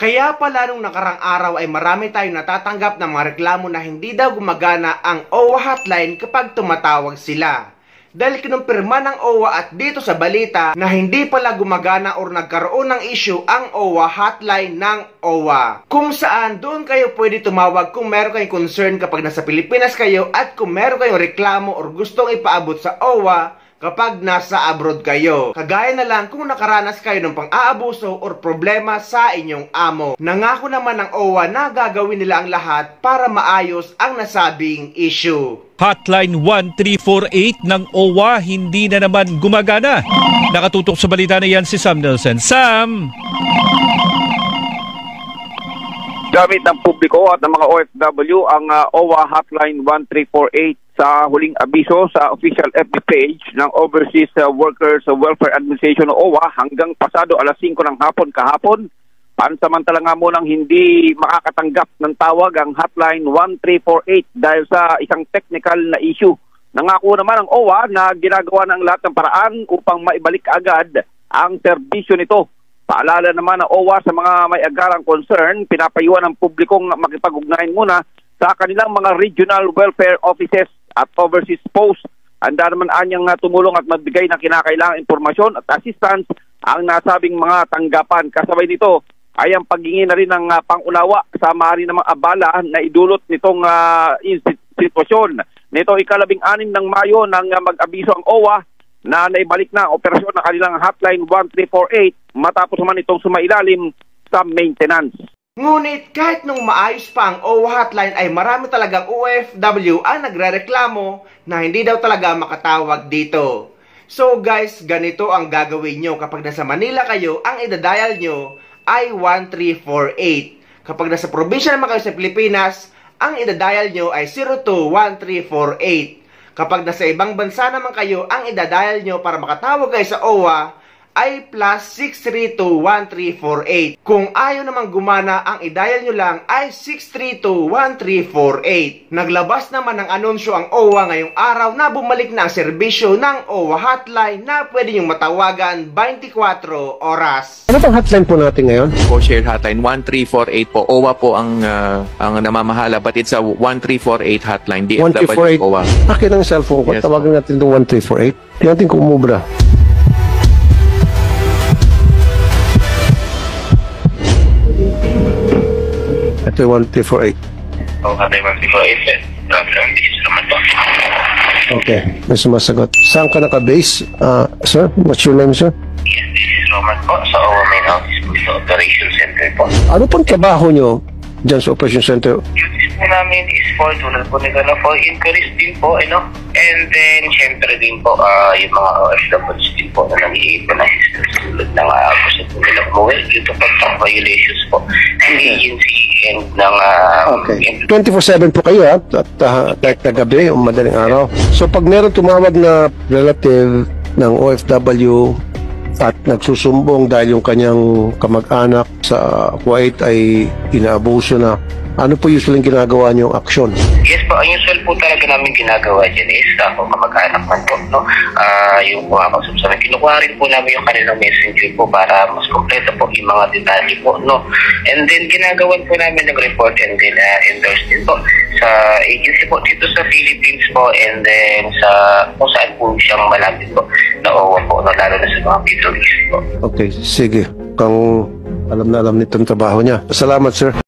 Kaya pala nung nakarang araw ay marami tayong natatanggap ng mga reklamo na hindi daw gumagana ang OWA hotline kapag tumatawag sila. Dahil kinumpirma ng OWA at dito sa balita na hindi pala gumagana or nagkaroon ng issue ang OWA hotline ng OWA. Kung saan doon kayo pwede tumawag kung meron kayong concern kapag nasa Pilipinas kayo at kung meron kayong reklamo or gustong ipaabot sa OWA kapag nasa abroad kayo. Kagaya na lang kung nakaranas kayo ng pang-aabuso or problema sa inyong amo. Nangako naman ng OWA na gagawin nila ang lahat para maayos ang nasabing issue. Hotline 1348 ng OWA hindi na naman gumagana. Nakatutok sa balita na yan si Sam Nelson. Sam! Gamit ng publiko at ng mga OFW ang OWA Hotline 1348 sa huling abiso sa official FB page ng Overseas Workers Welfare Administration o OWA hanggang pasado alas 5 ng hapon kahapon. Pansamantala nga munang hindi makakatanggap ng tawag ang Hotline 1348 dahil sa isang technical na issue. Nangako naman ang OWA na ginagawa ng lahat ng paraan upang maibalik agad ang serbisyo nito. Paalala naman ng OWA sa mga may agarang concern, pinapayuhan ng publikong makipag-ugnayan muna sa kanilang mga regional welfare offices at overseas posts. Handa naman anyang tumulong at magbigay ng kinakailangang impormasyon at assistance ang nasabing mga tanggapan. Kasabay nito ay ang paghingi na rin ng pangunawa sa maaari namang abala na idulot nitong sitwasyon. Nito ika-16 ng Mayo nang mag-abiso ang OWA na naibalik na ang operasyon ng kanilang Hotline 1348 matapos naman itong sumailalim sa maintenance. Ngunit kahit nung maayos pa ang OWA hotline ay marami talagang OFW ang nagrereklamo na hindi daw talaga makatawag dito. So guys, ganito ang gagawin nyo kapag nasa Manila kayo, ang idadial nyo ay 1348. Kapag nasa probinsya naman kayo sa Pilipinas, ang idadial nyo ay 021348. Kapag nasa ibang bansa naman kayo, ang idadial nyo para makatawag kayo sa OWA ay +6321348. Kung ayaw namang gumana, ang i-dial nyo lang ay 6321348. Naglabas naman ng anunsyo ang OWA ngayong araw na bumalik na ang serbisyo ng OWA hotline na pwede nyong matawagan 24 oras. Ano pang hotline po natin ngayon? Co-share hotline 1348 po. OWA po ang namamahala, but it's a 1348 hotline. DFW 1348. OWA. Akin ang cellphone ko. Yes, tawagan natin itong 1348. Tingnan natin kung umubra. Ito yung 1348. Oh, hotline 1348. Naman po. Okay, may sumasagot. Saan ka naka-base? Sir, what's your name, sir? Yes, this is Roman po sa OWA Main Office po sa Operation Center po. Ano pong trabaho nyo dyan sa Operation Center? Duties po namin is for tulad po nito na for inquiries din po, and then syempre din po yung mga OFWs din po na nag-i-aid po ng assistance tulad ng gusto po nila umuwi due to pag-violations po ng agency and ng Okay. 24/7 po kayo at kahit na gabi o madaling araw. So pag meron tumawag na relative ng OFW at nagsusumbong dahil yung kanyang kamag-anak sa Kuwait ay inaabuso na, ano po usually ginagawa niyong aksyon? Yes po, ang usual po talaga namin ginagawa dyan is kung kamag-anak man po, yung kumakausap sa amin, kinukuha rin po namin yung kanilang messenger po para mas kompleto po yung mga detalye po, and then ginagawan po namin ng report and then endorse din po sa agency po dito sa Philippines po, and then sa kung saan po siyang malapit po na OWA po, lalo na sa mga PWC po. Okay, sige. Kung alam na alam nitong trabaho niya. Salamat, sir.